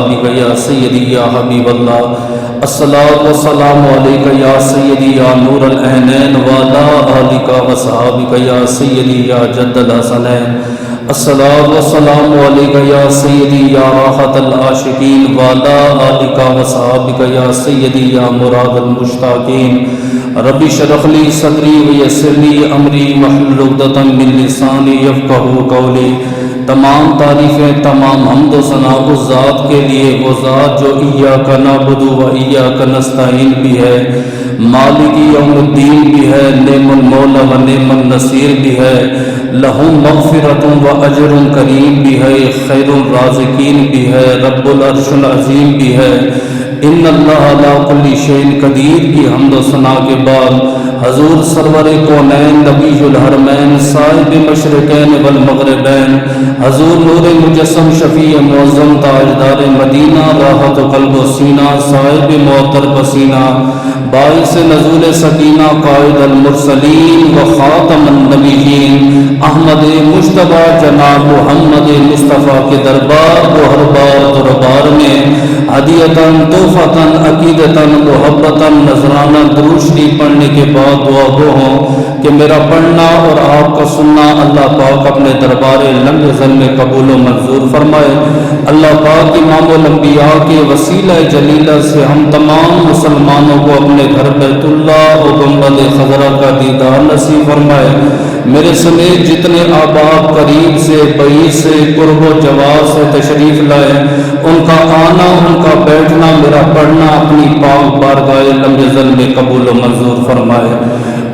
وصحابک یا سیدی یا حبیب اللہ الصلاۃ والسلام علیک یا سیدی یا نور العینین وعلی آلک وصحابک یا سیدی یا جد الحسنین الصلاۃ والسلام علیک یا سیدی یا راحت العاشقین وعلی آلک وصحابک یا سیدی یا مراد المشتاقین رب اشرح لی صدری ویسر لی امری واحلل عقدۃ من لسانی یفقہوا قولی۔ تمام تعریفیں، تمام حمد و ثنا اس ذات کے لیے، وہ ذات جو ایاک نعبد و ایاک نستعین بھی ہے، مالک یوم الدین بھی ہے، نعم المولا و نعم النصیر بھی ہے، لہ مغفرۃ و اجر کریم بھی ہے، خیر الرازقین بھی ہے، رب العرش العظیم بھی ہے۔ ان اللہ علی کل شیء قدیر کی حمد و ثنا کے بعد حضور سرور کونین نبی الحرمین صاحب مشرقین والمغربین حضور نور مجسم شفیع معظم تاجدار مدینہ راحت قلب و سینہ صاحب معطر پسینہ باعث نزول سکینہ قائد المرسلین و خاتم النبیین احمد مجتبی جناب محمد مصطفیٰ کے دربار کو ہر بار دربار میں ہدیتاً تحفتاً عقیدتاً محبتاً نذرانہ درود شریف پڑھنے کے بعد دعا گو ہوں کہ میرا پڑھنا اور آپ کا سننا اللہ پاک اپنے دربار لم یزل میں قبول و منظور فرمائے۔ اللہ پاک امام الانبیاء کے وسیلہ جلیلہ سے ہم تمام مسلمانوں کو اپنے گھر بیت اللہ و گنبد خضرا کا دیدار نصیب فرمائے۔ میرے سمیت جتنے آباد قریب سے بعید سے قرب و جواز سے تشریف لائے ان کا آنا ان کا بیٹھنا میرا پڑھنا اپنی پاک بارگاہ لم یزل میں قبول و منظور فرمائے۔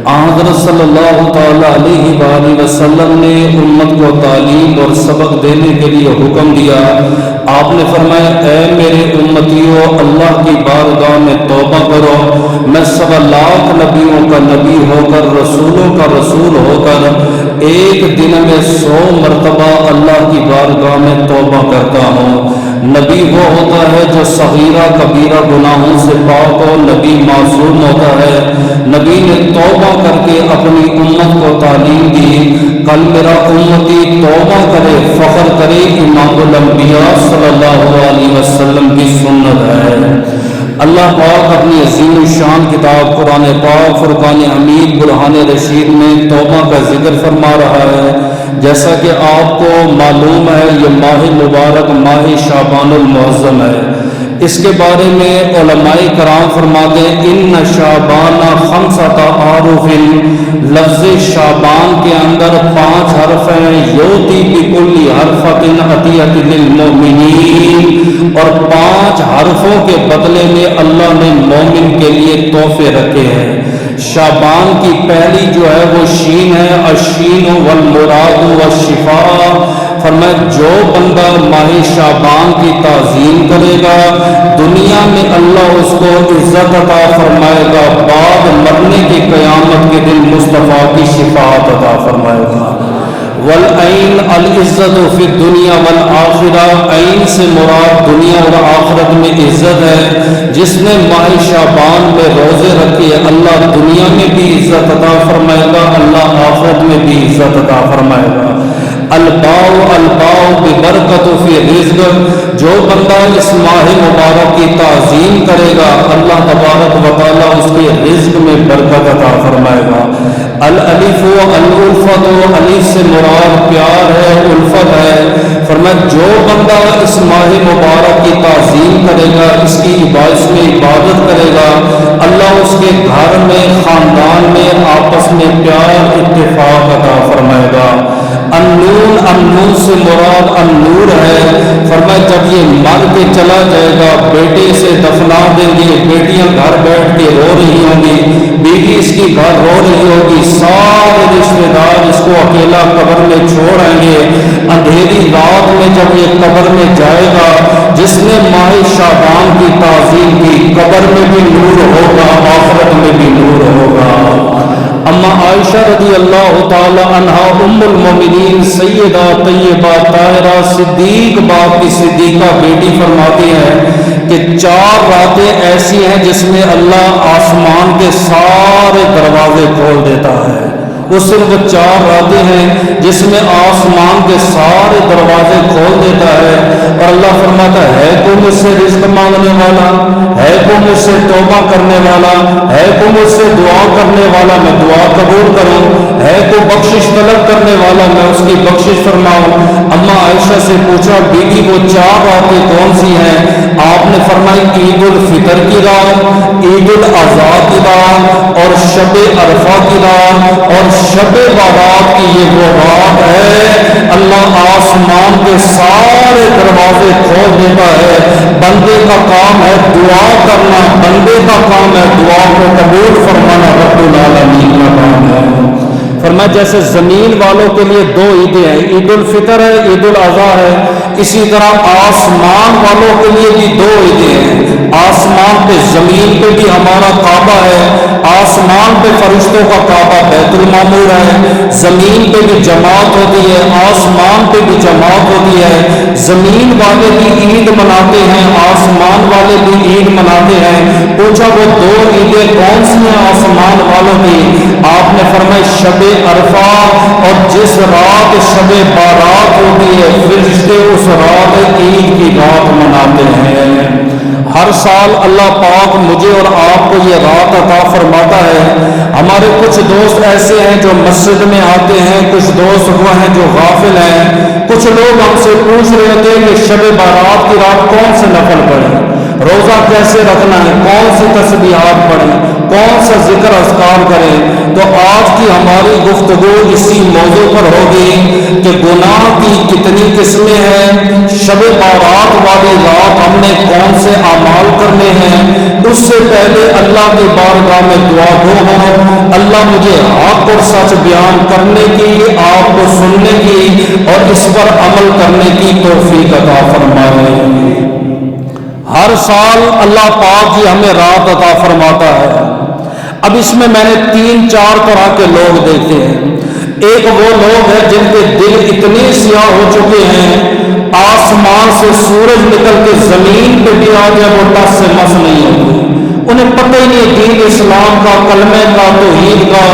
حضرت صلی اللہ تعالی علیہ وآلہ وسلم نے امت کو تعلیم اور سبق دینے کے لیے حکم دیا۔ آپ نے فرمایا اے میرے امتیوں اللہ کی بارگاہ میں توبہ کرو، میں 1.25 لاکھ نبیوں کا نبی ہو کر رسولوں کا رسول ہو کر ایک دن میں 100 مرتبہ اللہ کی بارگاہ میں توبہ کرتا ہوں۔ نبی وہ ہوتا ہے جو صغیرہ کبیرہ گناہوں سے پاک ہو، نبی معصوم ہوتا ہے۔ نبی نے توبہ کر کے اپنی امت کو تعلیم دی، کل میرا امتی توبہ کرے فخر کرے، امام الانبیاء صلی اللہ علیہ وسلم کی سنت ہے۔ اللہ پاک اپنی عظیم الشان کتاب قرآن پاک فرقان حمید برہان رشید میں توبہ کا ذکر فرما رہا ہے۔ جیسا کہ آپ کو معلوم ہے یہ ماہ مبارک ماہ شعبان المعظم ہے۔ اس کے بارے میں علماء کرام فرماتے ہیں ان شعبان 5 اعراف، لفظ شعبان کے اندر 5 حرف ہیں، یوتی بکل حرفۃ عطیۃ للمؤمنین، اور 5 حرفوں کے بدلے میں اللہ نے مومن کے لیے تحفے رکھے ہیں۔ شعبان کی پہلی جو ہے وہ شین ہے، الشین والمراد والشفاء۔ فرمایا جو بندہ ماہ شعبان کی تعظیم کرے گا دنیا میں اللہ اس کو عزت عطا فرمائے گا، بعد مرنے کی قیامت کے دن مصطفیٰ کی شفاعت عطا فرمائے گا۔ والعین العزت فی الدنیا والآخرہ، عین سے مراد دنیا اور آخرت میں عزت ہے۔ جس نے ماہ شعبان میں روزے رکھے اللہ دنیا میں بھی عزت عطا فرمائے گا، اللہ آخرت میں بھی عزت عطا فرمائے گا۔ الباؤ ببرکت فی رزق، جو بندہ اس ماہ مبارک کی تعظیم کرے گا اللہ تبارک و تعالیٰ اس کے رزق میں برکت عطا فرمائے گا۔ الالف الالفت، الف سے مراد پیار ہے، الفت ہے۔ فرمایا جو بندہ اس ماہ مبارک کی تعظیم کرے گا، اس کی عبادت میں عبادت کرے گا، اللہ اس کے گھر میں خاندان میں آپس میں پیار اتفاق عطا فرمائے گا۔ النون، النون سے مراد النور ہے۔ فرمایا جب یہ مر کے چلا جائے گا بیٹے سے دفنا دیں گے، بیٹیاں گھر بیٹھ کے رو رہی ہوں گی، بیوی اس کی گھر رو رہی ہوگی، سارے رشتے دار اس کو اکیلا قبر میں چھوڑ آئیں گے۔ اندھیری رات میں جب یہ قبر میں جائے گا، جس نے ماہ شعبان کی تعظیم کی قبر میں بھی نور ہوگا، آخرت میں بھی نور ہوگا۔ اما عائشہ رضی اللہ تعالی عنہا ام المومنین سیدہ طیبہ طاہرہ صدیق باپ کی صدیقہ بیٹی فرماتی ہیں کہ 4 راتیں ایسی ہیں جس میں اللہ آسمان کے سارے دروازے کھول دیتا ہے وہ صرف 4 راتیں ہیں جس میں آسمان کے سارے دروازے کھول دیتا ہے اور اللہ فرماتا ہے کوئی مجھ سے رزق مانگنے والا ہے، کوئی مجھ سے توبہ کرنے والا ہے، کوئی مجھ سے دعا کرنے والا میں دعا قبول کروں، ہے کوئی بخشش طلب کرنے والا میں اس کی بخشش فرماؤں۔ اما عائشہ سے پوچھا بی بی وہ 4 راتیں کون سی ہیں؟ آپ نے فرمائی عید الفطر کی رات، عید الاضحیٰ کی رات اور شب عرفہ کی رات اور شب بارات کی یہ وہ رات ہے اللہ آسمان کے سارے دروازے کھول دیتا ہے۔ بندے کا کام ہے دعا کرنا، بندے کا کام ہے دعا کو قبول فرمانا، رب العالمین کا کام ہے۔ فرمایا جیسے زمین والوں کے لیے 2 عیدیں ہیں، عید الفطر ہے، عید الاضحیٰ ہے، اسی طرح آسمان والوں کے لیے بھی 2 عیدیں ہیں۔ آسمان پہ زمین پہ بھی ہمارا کعبہ ہے، آسمان پہ فرشتوں کا کعبہ بیت المعمور ہے، زمین پہ بھی جماعت ہوتی ہے، آسمان پہ بھی جماعت ہوتی ہے۔ زمین والے بھی عید مناتے ہیں، آسمان والے بھی عید مناتے ہیں۔ پوچھا وہ 2 عیدیں کون سی ہیں آسمان والوں کی؟ آپ نے فرمایا شب عرفہ، اور جس رات شب بارات ہوتی ہے فرشتے اس رات عید کی رات مناتے ہیں۔ ہر سال اللہ پاک مجھے اور آپ کو یہ رات عطا فرماتا ہے۔ ہمارے کچھ دوست ایسے ہیں جو مسجد میں آتے ہیں، کچھ دوست وہ ہیں جو غافل ہیں۔ کچھ لوگ ہم سے پوچھ رہے تھے کہ شب بارات کی رات کون سے نفل پڑھیں، روزہ کیسے رکھنا ہے، کون سی تسبیحات پڑھیں، کون سا ذکر اذکار کریں۔ تو آج کی ہماری گفتگو اسی موضوع پر ہوگی کہ گناہ کی کتنی قسمیں ہیں، شب بارات والی رات ہم نے کون سے اعمال کرنے ہیں۔ اس سے پہلے اللہ کی بارگاہ میں دعا گو ہوں اللہ مجھے حق اور سچ بیان کرنے کی، آپ کو سننے کی اور اس پر عمل کرنے کی توفیق عطا فرمائے۔ ہر سال اللہ پاک ہی ہمیں رات عطا فرماتا ہے۔ اب اس میں نے 3-4 طرح کے لوگ دیکھے ہیں۔ ایک وہ لوگ ہیں جن کے دل اتنے سیاہ ہو چکے ہیں، آسمان سے سورج نکل کے زمین پہ بھی آ جائے وہ ٹس سے مس نہیں ہوتی، انہیں پتہ ہی نہیں دین اسلام کا، کلمہ کا، توحید کا۔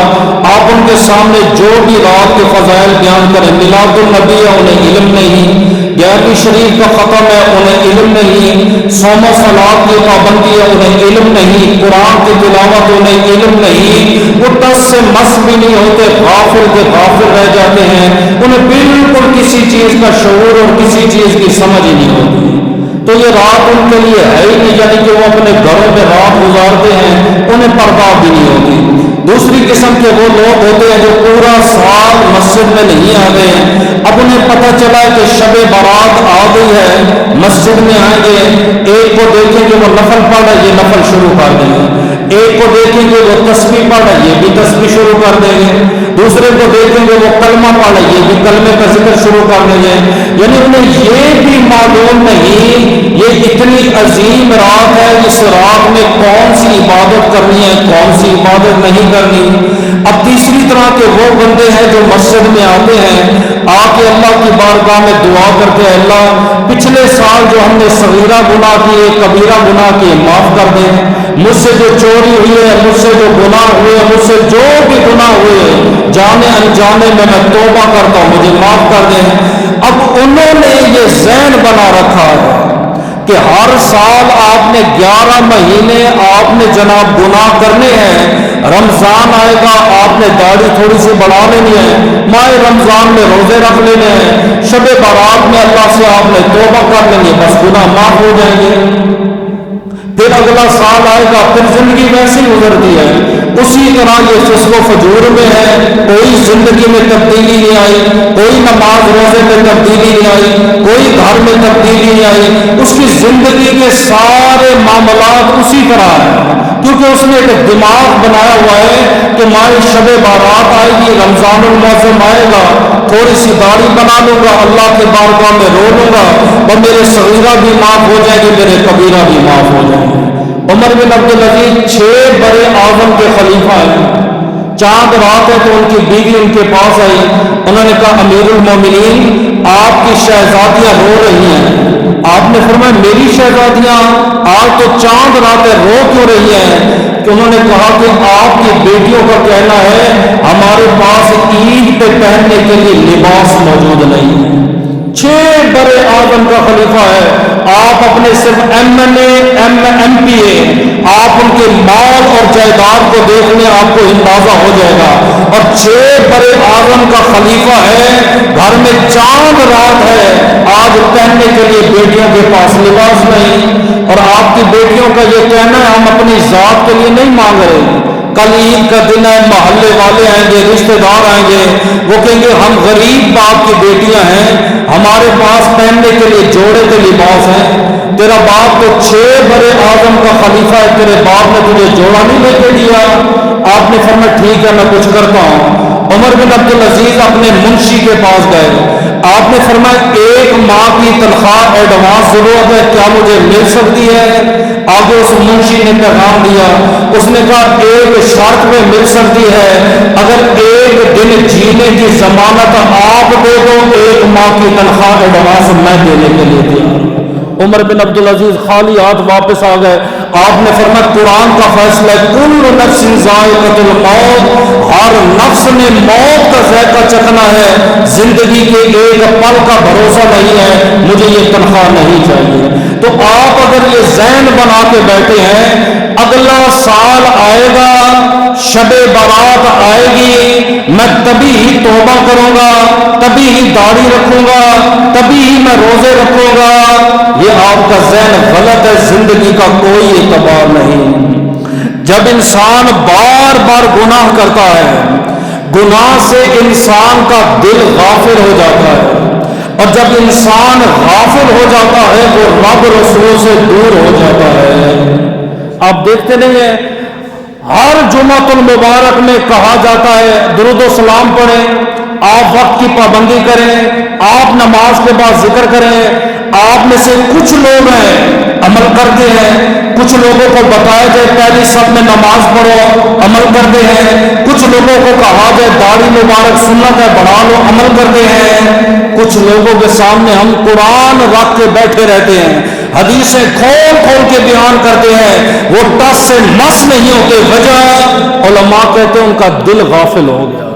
آپ ان کے سامنے جو بھی رات کے فضائل بیان کریں، میلاد النبی ہے انہیں علم نہیں، 11ویں شریف کا ختم ہے انہیں علم نہیں، صوم و صلات کی پابندی ہے انہیں علم نہیں، قرآن کی تلاوت انہیں علم نہیں، وہ ٹس سے مس بھی نہیں ہوتے، غافل کے غافل رہ جاتے ہیں، انہیں بالکل کسی چیز کا شعور اور کسی چیز کی سمجھ ہی نہیں ہوتی۔ تو یہ رات ان کے لیے ہے ہی نہیں، یعنی کہ وہ اپنے گھروں میں رات گزارتے ہیں، انہیں پردہ بھی نہیں ہوتی۔ دوسری قسم کے وہ لوگ ہوتے ہیں جو پورا سال مسجد میں نہیں آ گئے، اب انہیں پتہ چلا ہے کہ شب بارات آ گئی ہے، مسجد میں آئیں گے، ایک کو دیکھیں گے وہ نفل پڑھ رہا ہے، یہ نفل شروع کر دیں گے، ایک کو دیکھیں گے وہ تسبیح پڑھ رہا ہے، یہ بھی تسبیح شروع کر دیں گے، دوسرے کو دیکھیں گے وہ کلمہ پڑھ رہا ہے، یہ بھی کلمے کا ذکر شروع کر دیں گے۔ یعنی انہیں یہ بھی معلوم نہیں یہ اتنی عظیم رات ہے، اس رات میں کون سی عبادت کرنی ہے، کون سی عبادت نہیں کرنی۔ اب تیسری طرح کے وہ بندے ہیں جو مسجد میں آتے ہیں، آ کے اللہ کی بارگاہ میں دعا کرتے ہیں اللہ پچھلے سال جو ہم نے صغیرہ گناہ کیے، کبیرہ گناہ کیے معاف کر دیں، مجھ سے جو چوری ہوئی ہے، مجھ سے جو گناہ ہوئے، مجھ سے جو بھی گناہ ہوئے جانے انجانے میں توبہ کرتا ہوں، مجھے معاف کر دیں۔ اب انہوں نے یہ ذہن بنا رکھا ہے کہ ہر سال آپ نے 11 مہینے آپ نے جناب گناہ کرنے ہیں، رمضان آئے گا آپ نے داڑھی تھوڑی سی بڑھا لینی ہے، ماہ رمضان میں روزے رکھ لینے ہیں، شب بارات میں اللہ سے آپ نے توبہ کر لیں گے، بس گناہ معاف ہو جائیں گے۔ پھر اگلا سال آئے گا، پھر زندگی ویسی گزرتی ہے، اسی طرح یہ فسق و فجور میں ہے، کوئی زندگی میں تبدیلی نہیں آئی، کوئی نماز روزے میں تبدیلی نہیں آئی، کوئی گھر میں تبدیلی نہیں آئی، اس کی زندگی کے سارے معاملات اسی طرح ہیں، کیونکہ اس نے ایک دماغ بنایا ہوا ہے کہ ماہ شب بارات آئے گی، رمضان المعظم آئے گا، تھوڑی سی داڑھی بنا لوں گا، اللہ کے بارگاہ میں رو لوں گا اور میرے صغیرہ بھی معاف ہو جائے گی، میرے کبیرہ بھی معاف ہو جائے گی۔ عمر بن عبدالعزیز 6 بڑے اعظم کے خلیفہ ہیں، چاند رات ہے تو ان کی بیوی ان کے پاس آئی، انہوں نے کہا امیر المومنین آپ کی شہزادیاں رو رہی ہیں۔ آپ نے فرمایا میری شہزادیاں؟ آج تو چاند رات ہے، رو کیوں رہی ہیں؟ کہ انہوں نے کہا کہ آپ کی بیٹیوں کا کہنا ہے ہمارے پاس عید پہ پہننے کے لیے لباس موجود نہیں ہے۔ 6 برے اعظم کا خلیفہ ہے، آپ اپنے صرف ایم پی اے، آپ ان کے مال اور جائیداد کو دیکھ لیں آپ کو اندازہ ہو جائے گا، اور 6 برے اعظم کا خلیفہ ہے، گھر میں چاند رات ہے، آج پہننے کے لیے بیٹیوں کے پاس لباس نہیں۔ اور آپ کی بیٹیوں کا یہ کہنا ہے ہم اپنی ذات کے لیے نہیں مانگ رہے، کل عید کا دن ہے، محلے والے آئیں گے، رشتہ دار آئیں گے، وہ کہیں گے ہم غریب باپ کی بیٹیاں ہیں، ہمارے پاس پہننے کے لیے جوڑے کے لباس ہیں، تیرا باپ تو 6 برے اعظم کا خلیفہ ہے، تیرے باپ نے تجھے جوڑا نہیں لے کے دیا۔ آپ نے فرمایا ٹھیک ہے میں کچھ کرتا ہوں۔ عمر بن عبدالعزیز اپنے منشی کے پاس گئے، آپ نے فرمایا 1 ماہ کی تنخواہ ایڈوانس ضرورت ہے، کیا مجھے مل سکتی ہے؟ آگے اس منشی نے پیغام دیا، اس نے کہا 1 شرط میں مل سکتی ہے، اگر 1 دن جینے کی ضمانت آپ دے دو، 1 ماہ کی تنخواہ ایڈوانس میں دینے کے لیے تیار ہوں۔ عمر بن عبدالعزیز خالی ہاتھ واپس آ گئے۔ آپ نے فرمایا قرآن کا فیصلہ ہے کل نفس ذائقۃ الموت، ہر نفس نے موت کا ذائقہ چکھنا ہے، زندگی کے 1 پل کا بھروسہ نہیں ہے، مجھے یہ تنخواہ نہیں چاہیے۔ تو آپ اگر یہ ذہن بنا کے بیٹھے ہیں اگلا سال آئے گا، شب برات آئے گی، میں تبھی ہی توبہ کروں گا، تبھی ہی داڑھی رکھوں گا، تبھی ہی میں روزے رکھوں گا، یہ آپ کا ذہن غلط ہے، زندگی کا کوئی اعتبار نہیں۔ جب انسان بار بار گناہ کرتا ہے، گناہ سے انسان کا دل غافل ہو جاتا ہے، اور جب انسان غافل ہو جاتا ہے وہ رب رسول سے دور ہو جاتا ہے۔ آپ دیکھتے نہیں ہیں ہر جمعۃ المبارک میں کہا جاتا ہے درود و سلام پڑھیں، آپ وقت کی پابندی کریں، آپ نماز کے بعد ذکر کریں۔ آپ میں سے کچھ لوگ ہیں عمل کرتے ہیں، کچھ لوگوں کو بتایا جائے پہلی صف میں نماز پڑھو، عمل کرتے ہیں، کچھ لوگوں کو کہا جائے داڑھی مبارک سنت ہے بڑھا لو، عمل کرتے ہیں۔ کچھ لوگوں کے سامنے ہم قرآن رکھ کے بیٹھے رہتے ہیں، حدیثیں کھول کھول کے بیان کرتے ہیں، وہ ٹس سے مس نہیں ہوتے، وجہ علماء کہتے ہیں ان کا دل غافل ہو گیا۔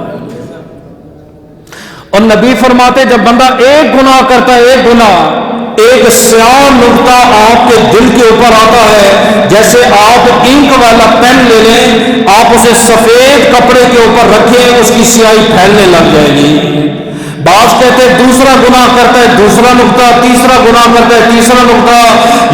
اور نبی فرماتے جب بندہ ایک گناہ کرتا ہے، ایک گناہ، ایک سیاہ نقطہ آپ کے دل کے اوپر آتا ہے، جیسے آپ انک والا پین لے لیں، آپ اسے سفید کپڑے کے اوپر رکھیں، اس کی سیاہی پھیلنے لگ جائے گی۔ بعض کہتے ہیں دوسرا گناہ کرتا ہے دوسرا نقطہ، تیسرا گناہ کرتا ہے تیسرا نقطہ،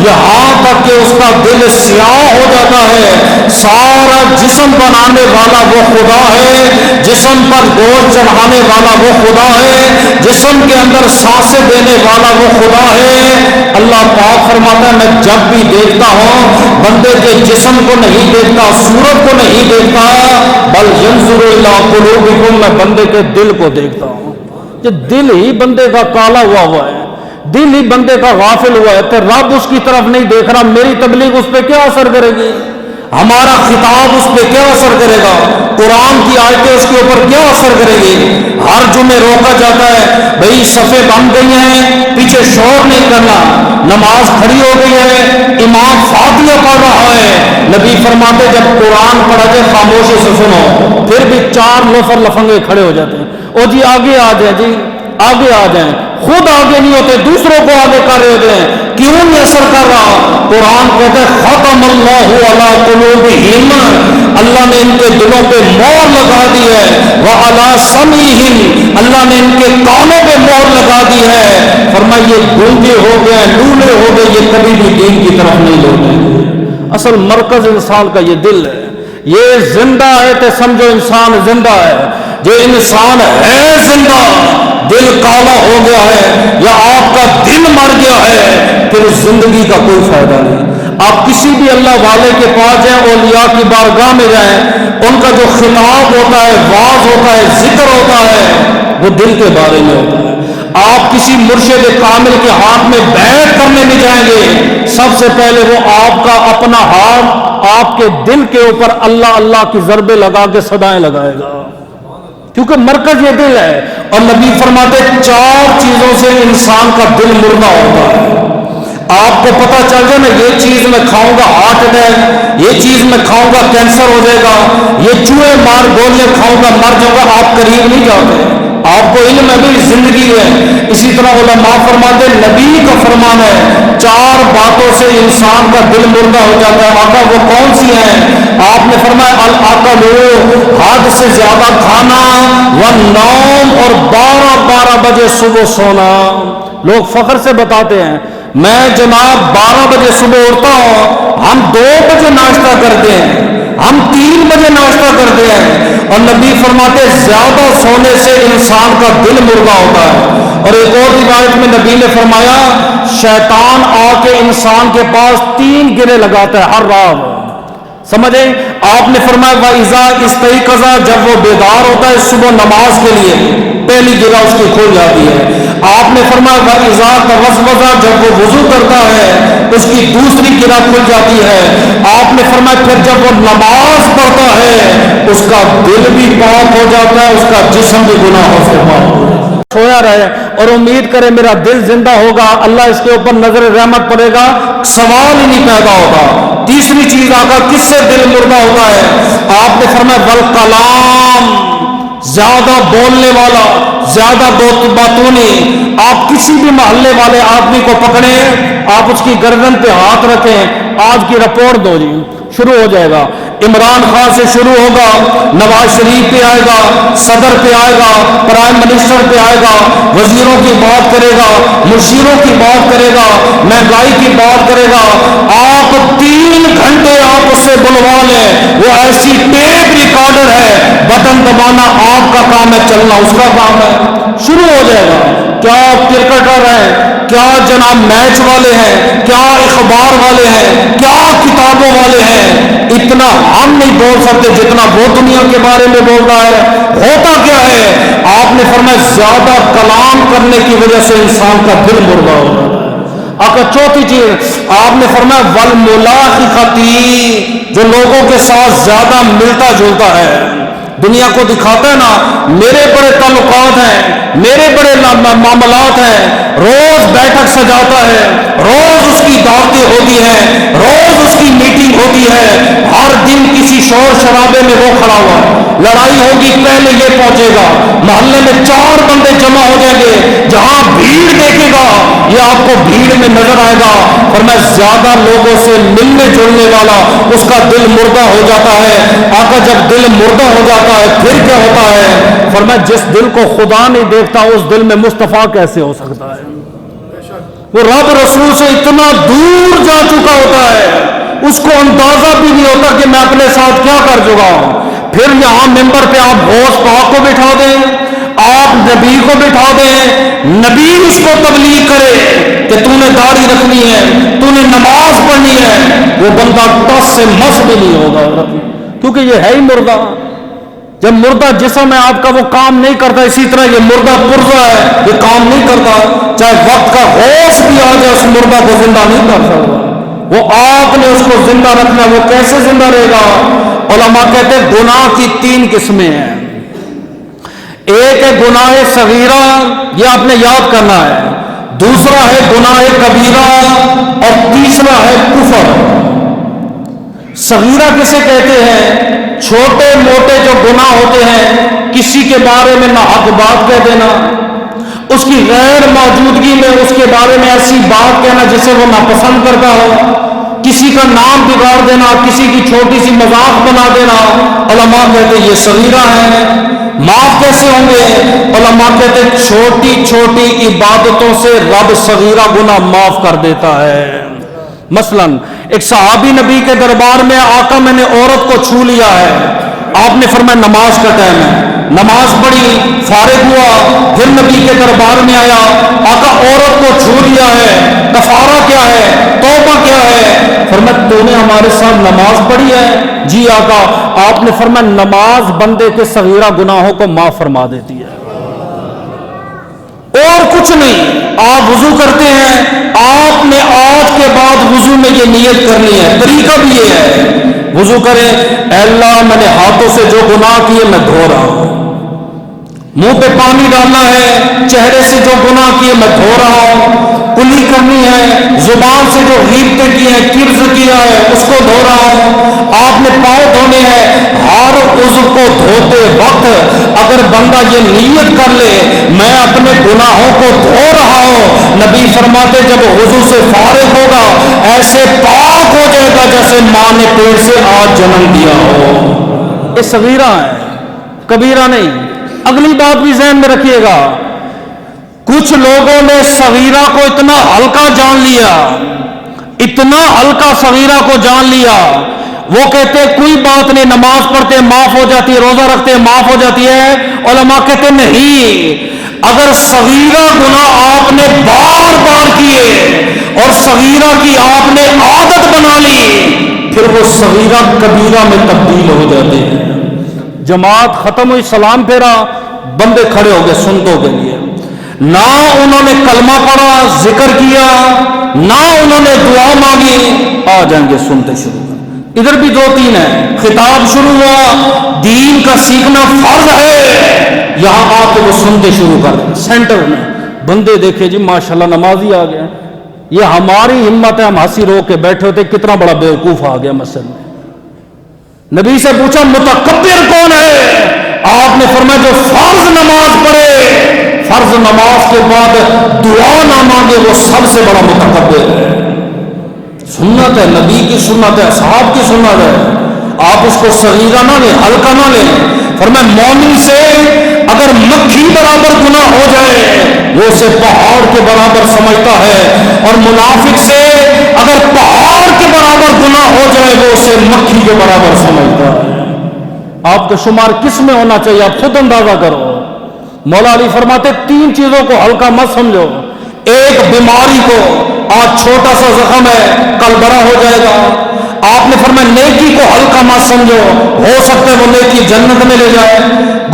یہاں تک کہ اس کا دل سیاہ ہو جاتا ہے۔ سارا جسم بنانے والا وہ خدا ہے، جسم پر گوشت چڑھانے والا وہ خدا ہے، جسم کے اندر سانسیں دینے والا وہ خدا ہے۔ اللہ پاک فرماتا ہے میں جب بھی دیکھتا ہوں بندے کے جسم کو نہیں دیکھتا، صورت کو نہیں دیکھتا، بل ینظر الی قلوبکم، میں بندے کے دل کو دیکھتا ہوں۔ کہ دل ہی بندے کا کالا ہوا ہے، دل ہی بندے کا غافل ہوا ہے، تو رب اس کی طرف نہیں دیکھ رہا، میری تبلیغ اس پہ کیا اثر کرے گی؟ ہمارا خطاب اس پہ کیا اثر کرے گا؟ قرآن کی آیتیں اس کے اوپر کیا اثر کرے گی؟ ہر جمعے روکا جاتا ہے بھئی صفیں بن گئی ہیں، پیچھے شور نہیں کرنا، نماز کھڑی ہو گئی ہے، امام فاتحہ پڑھ رہا ہے، نبی فرماتے جب قرآن پڑھا جائے خاموشی سے سنو، پھر بھی 4 لوفر لفنگے کھڑے ہو جاتے ہیں، او جی آگے آ جائیں، جی آگے آ جائیں، خود آگے نہیں ہوتے، دوسروں کو آگے کر رہے ہوتے ہیں، کیوں نہیں اثر کر رہا؟ قرآن کہتا ہے ختم اللہ علی قلوبہم، اللہ نے ان کے دلوں پہ مہر لگا دی ہے، وعلی سمعہم، اللہ نے ان کے کانوں پہ مہر لگا دی ہے، فرمایا یہ گونگے ہو گئے، لولے ہو گئے، یہ کبھی بھی دین کی طرف نہیں لوٹیں۔ اصل مرکز انسان کا یہ دل ہے، یہ زندہ ہے تو سمجھو انسان زندہ ہے، جو انسان ہے زندہ دل کالا ہو گیا ہے یا آپ کا دل مر گیا ہے پھر اس زندگی کا کوئی فائدہ نہیں۔ آپ کسی بھی اللہ والے کے پاس جائیں، اولیاء کی بارگاہ میں جائیں، ان کا جو خطاب ہوتا ہے، واعظ ہوتا ہے، ذکر ہوتا ہے، وہ دل کے بارے میں ہوتا ہے۔ آپ کسی مرشد کامل کے ہاتھ میں بیعت کرنے میں جائیں گے، سب سے پہلے وہ آپ کا اپنا ہاتھ آپ کے دل کے اوپر اللہ اللہ کی ضربیں لگا کے صدائیں لگائے گا، کیونکہ مرکز یہ دل ہے۔ اور نبی فرماتے 4 چیزوں سے انسان کا دل مردہ ہوتا ہے۔ آپ کو پتا چل جائے نا یہ چیز میں کھاؤں گا ہارٹ اٹیک، یہ چیز میں کھاؤں گا کینسر ہو جائے گا، یہ چوہے مار گولیاں کھاؤں گا مر جاؤں گا، آپ قریب نہیں جاتے، آپ کو علم ہے بھی زندگی ہے۔ اسی طرح علماء فرماتے نبی کا فرمان ہے 4 باتوں سے انسان کا دل مردہ ہو جاتا ہے۔ آقا وہ کون سی ہیں؟ آپ نے فرمایا العقل، حد سے زیادہ کھانا، والنوم، اور 12 بجے صبح سونا۔ لوگ فخر سے بتاتے ہیں میں جناب 12 بجے صبح اٹھتا ہوں، ہم 2 بجے ناشتہ کرتے ہیں، ہم 3 بجے ناشتہ کرتے ہیں۔ اور نبی فرماتے زیادہ سونے سے انسان کا دل مردہ ہوتا ہے۔ اور ایک اور روایت میں نبی نے فرمایا شیطان آ کے انسان کے پاس 3 گرے لگاتا ہے ہر رات، سمجھیں؟ آپ نے فرمایا وَإِذَا اسْتَيْقَظَ، جب وہ بیدار ہوتا ہے صبح نماز کے لیے پہلی گرہ اس کی کھل جاتی ہے۔ آپ نے فرمایا وَإِذَا تَوَضَّأَ، جب وہ وضو کرتا ہے اس کی دوسری گرہ کھل جاتی ہے۔ آپ نے فرمایا پھر جب وہ نماز پڑھتا ہے اس کا دل بھی پاک ہو جاتا ہے، اس کا جسم بھی گناہوں سے پاک ہو جاتا ہے۔ سویا رہے اور امید کرے میرا دل زندہ ہوگا، اللہ اس کے اوپر نظر رحمت پڑے گا، سوال ہی نہیں پیدا ہوگا۔ تیسری چیز آقا کس سے دل مردہ ہوتا ہے؟ آپ نے فرمایا والکلام، زیادہ بولنے والا، زیادہ باتونی۔ آپ کسی بھی محلے والے آدمی کو پکڑیں، آپ اس کی گردن پہ ہاتھ رکھیں، آج کی رپورٹ دو جی، شروع ہو جائے گا۔ عمران خان سے شروع ہوگا، نواز شریف پہ آئے گا، صدر پہ آئے گا، پرائم منسٹر پہ آئے گا، وزیروں کی بات کرے گا، مشیروں کی بات کرے گا، مہنگائی کی بات کرے گا۔ آپ 3 گھنٹے آپ اس سے بلوا لیں، وہ ایسی ٹیپ ریکارڈر ہے، بٹن دبانا آپ کا کام ہے، چلنا اس کا کام ہے۔ شروع ہو جائے گا، کیا کرکٹر ہیں، کیا جناب میچ والے ہیں، کیا اخبار والے ہیں، کیا کتابوں والے ہیں، اتنا ہم نہیں بول سکتے جتنا وہ دنیا کے بارے میں بول رہا ہے۔ ہوتا کیا ہے؟ آپ نے فرمایا زیادہ کلام کرنے کی وجہ سے انسان کا دل مردہ ہو رہا ہے۔ آقا چوتھی چیز آپ نے فرمایا والملاحقتی، جو لوگوں کے ساتھ زیادہ ملتا جلتا ہے، دنیا کو دکھاتا ہے نا میرے بڑے تعلقات ہیں، میرے بڑے معاملات ہیں، روز بیٹھک سجاتا ہے، روز اس کی دعوتیں ہوتی ہیں، روز اس کی میٹنگ ہوتی ہے، ہر دن کسی شور شرابے میں وہ کھڑا ہوا، لڑائی ہوگی پہلے یہ پہنچے گا، محلے میں 4 بندے جمع ہو جائیں گے، جہاں بھیڑ دیکھے گا یہ آپ کو بھیڑ میں نظر آئے گا۔ اور میں زیادہ لوگوں سے ملنے جلنے والا اس کا دل مردہ ہو جاتا ہے۔ آقا جب دل مردہ ہو جاتا ہے پھر کیا ہوتا ہے؟ فرمایا جس دل کو خدا نہیں دیکھتا اس دل میں مصطفیٰ کیسے ہو سکتا ہے؟ وہ رب رسول سے اتنا دور جا چکا ہوتا ہے اس کو اندازہ بھی نہیں ہوتا کہ میں اپنے ساتھ کیا کر چکا ہوں۔ پھر یہاں ممبر پہ آپ غوث پاک کو بٹھا دیں، آپ نبی کو بٹھا دیں، نبی اس کو تبلیغ کرے کہ تو نے داڑھی رکھنی ہے، تو نے نماز پڑھنی ہے، وہ بندہ ٹس سے مس بھی نہیں ہوگا، کیونکہ یہ ہے ہی مردہ۔ جب مردہ جسم ہے آپ کا وہ کام نہیں کرتا، اسی طرح یہ مردہ پرزہ ہے، یہ کام نہیں کرتا، چاہے وقت کا غوث بھی آ جائے اس مردہ کو زندہ نہیں کر سکتا۔ وہ آپ نے اس کو زندہ رکھنا، وہ کیسے زندہ رہے گا؟ علماء کہتے ہیں گناہ کی 3 قسمیں ہیں۔ ایک ہے گناہ صغیرہ، یہ آپ نے یاد کرنا ہے، دوسرا ہے گناہ کبیرہ، اور تیسرا ہے کفر۔ صغیرہ کسے کہتے ہیں؟ چھوٹے موٹے جو گناہ ہوتے ہیں، کسی کے بارے میں ناحق بات کہہ دینا، اس کی غیر موجودگی میں اس کے بارے میں ایسی بات کہنا جسے وہ ناپسند کرتا ہو، کسی کا نام بگاڑ دینا، کسی کی چھوٹی سی مذاق بنا دینا، علماء کہتے ہیں یہ صغیرہ ہے۔ معاف کیسے ہوں گے؟ علماء کہتے ہیں چھوٹی چھوٹی عبادتوں سے رب صغیرہ گناہ معاف کر دیتا ہے۔ مثلا ایک صحابی نبی کے دربار میں آقا میں نے عورت کو چھو لیا ہے، آپ نے فرمایا نماز کا ٹائم ہے، نماز پڑھی، فارغ ہوا، پھر نبی کے دربار میں آیا، آقا عورت کو چھو لیا ہے، کفارہ کیا ہے، توبہ کیا ہے؟ فرمایا تو نے ہمارے ساتھ نماز پڑھی ہے؟ جی آقا۔ آپ نے فرمایا نماز بندے کے صغیرہ گناہوں کو معاف فرما دیتی ہے، اور کچھ نہیں۔ آپ وضو کرتے ہیں، آپ نے آج کے بعد وضو میں یہ نیت کرنی ہے، طریقہ بھی یہ ہے، وضو کریں، اے اللہ میں نے ہاتھوں سے جو گناہ کیے میں دھو رہا ہوں، منہ پہ پانی ڈالنا ہے، چہرے سے جو گناہ کیے میں دھو رہا ہوں، کلی کرنی ہے، زبان سے جو غیبتیں کی ہیں، کرز کیا ہے اس کو دھو رہا ہوں، آپ نے پاؤں دھونے ہیں، ہر عضو کو دھوتے وقت اگر بندہ یہ نیت کر لے میں اپنے گناہوں کو دھو رہا ہوں، نبی فرماتے جب وضو سے فارغ ہوگا ایسے پاک ہو جائے گا جیسے ماں نے پیٹ سے آج جنم دیا ہو۔ یہ صغیرہ ہے، کبیرہ نہیں۔ اگلی بات بھی ذہن میں رکھیے گا، کچھ لوگوں نے صغیرہ کو اتنا ہلکا جان لیا، اتنا ہلکا صغیرہ کو جان لیا، وہ کہتے کوئی بات نہیں، نماز پڑھتے معاف ہو جاتی ہے، روزہ رکھتے معاف ہو جاتی ہے۔ علماء کہتے نہیں، اگر صغیرہ گناہ آپ نے بار بار کیے اور صغیرہ کی آپ نے عادت بنا لی پھر وہ صغیرہ کبیرہ میں تبدیل ہو جاتے ہیں۔ جماعت ختم ہوئی، سلام پھیرا، بندے کھڑے ہو گئے سنتوں کے لیے، نہ انہوں نے کلمہ پڑھا، ذکر کیا، نہ انہوں نے دعا مانگی، آ جائیں گے سنتے شروع کر۔ ادھر بھی دو تین ہیں، خطاب شروع ہوا، دین کا سیکھنا فرض ہے، یہاں آ کے وہ سنتے شروع کر دیں۔ سینٹر میں بندے دیکھے جی ماشاءاللہ نمازی آ گئے، یہ ہماری ہمت ہے، ہم ہنسی رو کے بیٹھے ہوتے کتنا بڑا بیوقوف آ گیا مسجد میں۔ نبی سے پوچھا متکبر کون ہے؟ آپ نے فرمایا جو فرض نماز پڑھے، فرض نماز کے بعد دعا نہ مانگے وہ سب سے بڑا متکبر ہے۔ سنت ہے، نبی کی سنت ہے، اصحاب کی سنت ہے، آپ اس کو صغیرہ نہ لیں، ہلکا نہ لیں۔ فرمایا مومن سے اگر مکھی برابر گناہ ہو جائے وہ اسے پہاڑ کے برابر سمجھتا ہے، اور منافق سے اگر پہاڑ کے برابر گناہ ہو جائے وہ اسے مکھی کے برابر سمجھتا ہے۔ آپ کا شمار کس میں ہونا چاہیے آپ خود اندازہ کرو۔ مولا علی فرماتے تین چیزوں کو ہلکا مت سمجھو، ایک بیماری کو، آج چھوٹا سا زخم ہے کل بڑا ہو جائے گا۔ آپ نے فرمایا نیکی کو ہلکا مت سمجھو، ہو سکتا ہے وہ نیکی جنت میں لے جائے،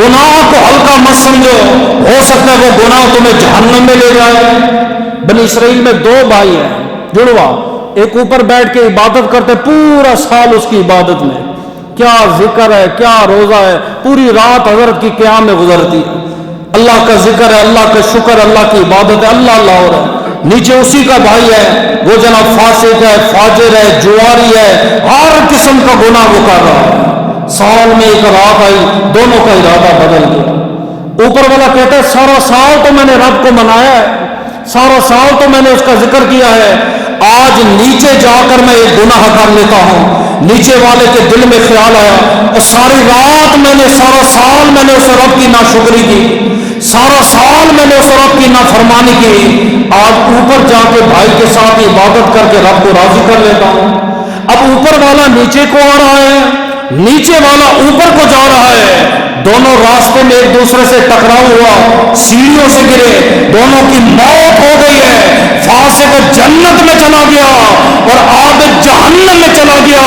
گناہ کو ہلکا مت سمجھو، ہو سکتا ہے وہ گناہ تمہیں جہنم میں لے جائے۔ بنی اسرائیل میں دو بھائی ہیں جڑوا، ایک اوپر بیٹھ کے عبادت کرتے پورا سال اس کی عبادت میں، کیا ذکر ہے، کیا روزہ ہے، پوری رات حضرت کی قیام میں گزرتی ہے، اللہ کا ذکر ہے، اللہ کا شکر، اللہ کی عبادت ہے، اللہ اللہ ہو رہا ہے۔ نیچے اسی کا بھائی ہے وہ جناب فاسق ہے، فاجر ہے، جواری ہے، ہر قسم کا گناہ وہ کر رہا ہے۔ سال میں ایک رات آئی، دونوں کا ارادہ بدل گیا۔ اوپر والا کہتا ہے سارا سال تو میں نے رب کو منایا ہے، سارا سال تو میں نے اس کا ذکر کیا ہے، آج نیچے جا کر میں ایک گناہ کر لیتا ہوں۔ نیچے والے کے دل میں خیال آیا اور ساری رات میں نے، سارا سال میں نے اس رب کی ناشکری کی، سارا سال میں نے اس رب کی نافرمانی کی، آج اوپر جا کے بھائی کے ساتھ عبادت کر کے رب کو راضی کر لیتا ہوں۔ اب اوپر والا نیچے کو آ رہا ہے، نیچے والا اوپر کو جا رہا ہے، دونوں راستے میں ایک دوسرے سے ٹکراؤ ہوا، سیڑھیوں سے گرے، دونوں کی موت ہو گئی ہے۔ فاسق جنت میں چلا گیا اور عابد جہنم میں چلا گیا۔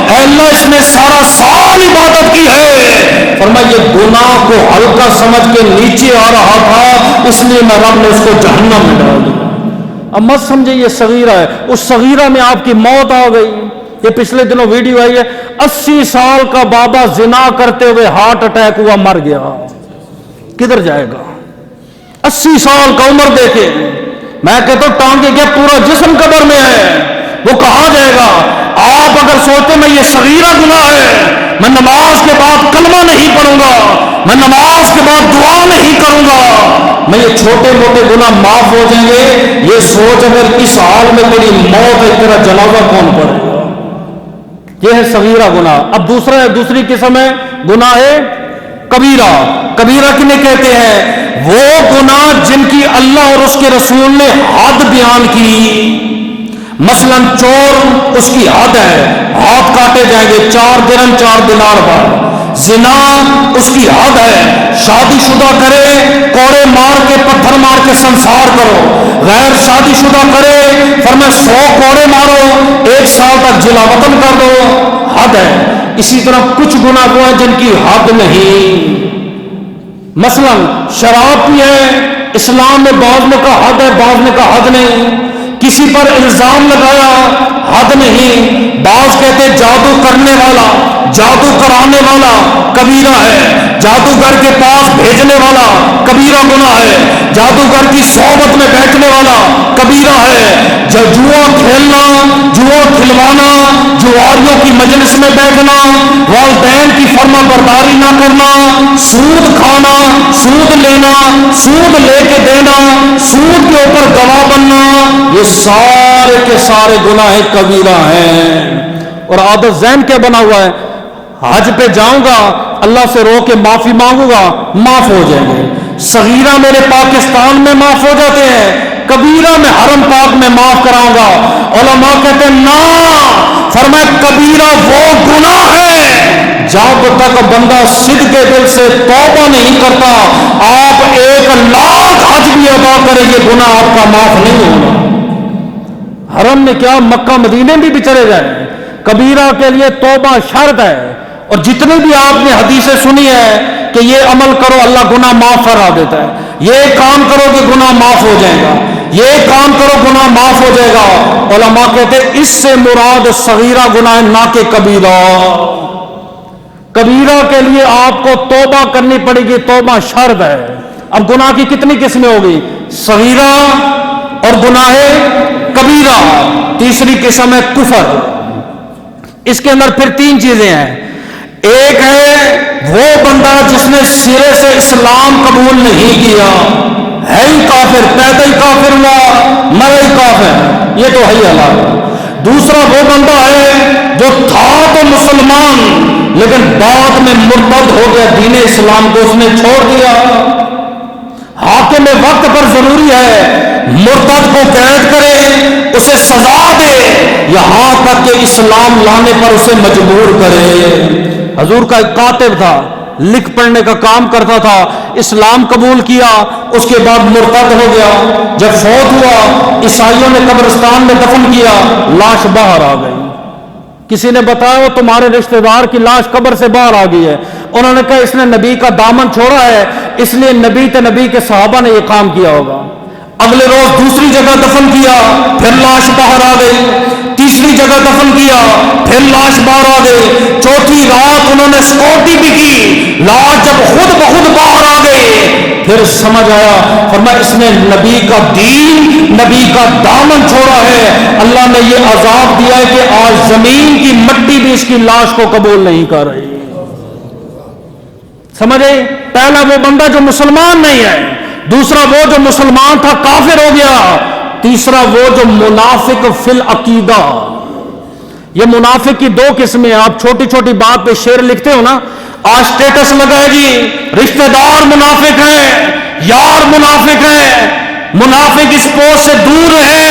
اے اللہ اس نے سارا سال عبادت کی ہے، فرمایا یہ گناہ کو ہلکا سمجھ کے نیچے آ رہا تھا اس لیے میں رب نے اس کو جہنم میں ڈال دیا۔ اب مت سمجھے یہ صغیرہ ہے، اس صغیرہ میں آپ کی موت آ گئی۔ یہ پچھلے دنوں ویڈیو آئی ہے، 80 سال کا بابا زنا کرتے ہوئے ہارٹ اٹیک ہوا مر گیا، کدھر جائے گا؟ 80 سال کا عمر دیکھے، میں کہتا ہوں ٹانگے کیا پورا جسم قبر میں ہے، وہ کہاں جائے گا؟ آپ اگر سوچتے میں یہ صغیرہ گناہ ہے، میں نماز کے بعد کلمہ نہیں پڑھوں گا، میں نماز کے بعد دعا نہیں کروں گا، میں یہ چھوٹے موٹے گناہ معاف ہو جائیں گے، یہ سوچ اگر اس حال میں تیری موت ہے تیرا جنازہ کون پڑھے گا؟ یہ ہے صغیرہ گناہ۔ اب دوسرا ہے، دوسری قسم ہے گناہ کبیرہ۔ کبیرہ کنہیں کہتے ہیں؟ وہ گناہ جن کی اللہ اور اس کے رسول نے حد بیان کی، مثلا چور اس کی حد ہے، ہاتھ کاٹے جائیں گے 4 درہم 4 دینار بعد۔ زنا اس کی حد ہے، شادی شدہ کرے کوڑے مار کے پتھر مار کے سنسار کرو، غیر شادی شدہ کرے فرمایا 100 کوڑے مارو 1 سال تک جلا وطن کر دو، حد ہے۔ اسی طرح کچھ گناہ وہ ہیں جن کی حد نہیں، مثلا شراب پیے، اسلام میں بعض نے کا حد ہے بعض نے کا حد نہیں، کسی پر الزام لگایا حد نہیں. بعض کہتے جادو کرنے والا، جادو کرانے والا کبیرہ ہے، جادوگر کے پاس بھیجنے والا کبیرہ گناہ ہے، جادوگر کی صحبت میں بیٹھنے والا کبیرہ ہے، جوا کھیلنا، جوا کھلوانا، جواریوں کی مجلس میں بیٹھنا، والدین کی فرما برداری نہ کرنا، سود کھانا، سود لینا، سود لے کے دینا، سود کے اوپر گواہ بننا، یہ سارے کے سارے گناہ کبیرہ ہیں. اور عادت ذہن کیا بنا ہوا ہے، حج پہ جاؤں گا اللہ سے رو کے معافی مانگوں گا معاف ہو جائیں گے. صغیرہ میرے پاکستان میں معاف ہو جاتے ہیں، کبیرہ میں حرم پاک میں معاف کراؤں گا. علماء کہتے ہیں نا، فرمایا کبیرہ وہ گناہ ہے جب تک بندہ صدق کے دل سے توبہ نہیں کرتا، آپ 1,00,000 حج بھی ادا کریں یہ گناہ آپ کا معاف نہیں ہوگا. حرم میں کیا مکہ مدینے بھی چلے جائیں، کبیرہ کے لیے توبہ شرط ہے. اور جتنے بھی آپ نے حدیثیں سنی ہے کہ یہ عمل کرو اللہ گناہ معاف کرا دیتا ہے، یہ کام کرو کہ گناہ معاف ہو جائے گا، یہ کام کرو گناہ معاف ہو جائے گا. علماء کہتے ہیں اس سے مراد صغیرہ گناہ نہ کہ کبیرہ. کبیرہ کے لیے آپ کو توبہ کرنی پڑے گی، توبہ شرط ہے. اب گناہ کی کتنی قسمیں ہوگی، صغیرہ اور گناہ کبیرہ. تیسری قسم ہے کفر. اس کے اندر پھر 3 چیزیں ہیں. ایک ہے وہ بندہ جس نے سرے سے اسلام قبول نہیں کیا، ہے ہی کافر، پیدا ہی کافر ہوا، مرے ہی کافر، یہ تو ہے ہی حالات. دوسرا وہ بندہ ہے جو تھا تو مسلمان لیکن بعد میں مرتد ہو گیا، دین اسلام کو اس نے چھوڑ دیا. حاکم وقت پر ضروری ہے مرتد کو قید کرے، اسے سزا دے، یہاں تک کہ اسلام لانے پر اسے مجبور کرے. حضور کا ایک کاتب تھا، لکھ پڑھنے کا کام کرتا تھا، اسلام قبول کیا، اس کے بعد مرتد ہو گیا. جب فوت ہوا عیسائیوں نے قبرستان میں دفن کیا، لاش باہر آ گئی. کسی نے بتایا وہ تمہارے رشتہ دار کی لاش قبر سے باہر آ گئی ہے. انہوں نے کہا اس نے نبی کا دامن چھوڑا ہے، اس لیے نبی کے صحابہ نے یہ کام کیا ہوگا. اگلے روز دوسری جگہ دفن کیا، پھر لاش باہر آ گئی. تیسری جگہ دفن کیا، پھر لاش باہر آ گئی. چوتھی رات انہوں نے سکوٹی بھی کی، لاش جب خود بخود باہر آ گئی، پھر سمجھ آیا، فرمایا اس نے نبی کا دین، نبی کا دامن چھوڑا ہے. اللہ نے یہ عذاب دیا ہے کہ آج زمین کی مٹی بھی اس کی لاش کو قبول نہیں کر رہی. سمجھے؟ پہلا وہ بندہ جو مسلمان نہیں ہے، دوسرا وہ جو مسلمان تھا کافر ہو گیا، تیسرا وہ جو منافق فی العقیدہ. یہ منافق کی 2 قسمیں. آپ چھوٹی چھوٹی بات پہ شعر لکھتے ہو نا، آج سٹیٹس لگائے جی رشتہ دار منافق ہیں، یار منافق ہیں، منافق اس پوسٹ سے دور رہے.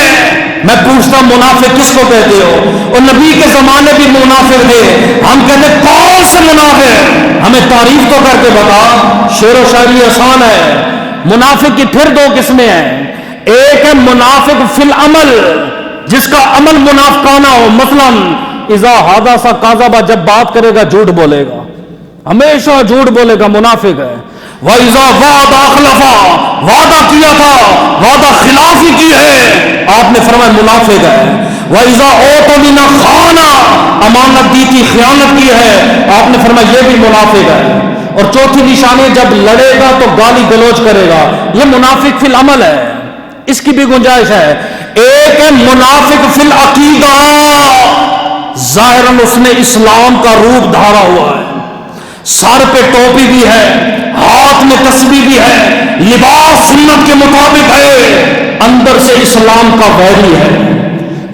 میں پوچھتا منافق کس کو کہتے ہو؟ اور نبی کے زمانے بھی منافق تھے. ہم کہتے کون سے منافق؟ ہمیں تعریف تو کر کے بتا. شعر و شاعری آسان ہے. منافق کی پھر 2 قسمیں ہیں. ایک ہے منافق فی العمل، جس کا عمل منافقانہ ہو. مثلا اذا حدث کذب، جب بات کرے گا جھوٹ بولے گا، ہمیشہ جھوٹ بولے گا، منافق ہے. وَإِذَا وَعَدَ أَخْلَفَ، وعدہ کیا تھا وعدہ خلافی کی ہے، آپ نے فرمایا منافق ہے. وَإِذَا اؤْتُمِنَ خَانَ، امانت دی تھی خیانت کی ہے، آپ نے فرمایا یہ بھی منافق ہے. اور چوتھی نشانی جب لڑے گا تو گالی گلوچ کرے گا، یہ منافق فی العمل ہے. اس کی بھی گنجائش ہے. ایک ہے منافق فی العقیدہ، ظاہراً اس نے اسلام کا روپ دھارا ہوا ہے، سر پہ ٹوپی بھی ہے، ہاتھ میں تسبیح بھی ہے، لباس سنت کے مطابق ہے، اندر سے اسلام کا ویری ہے،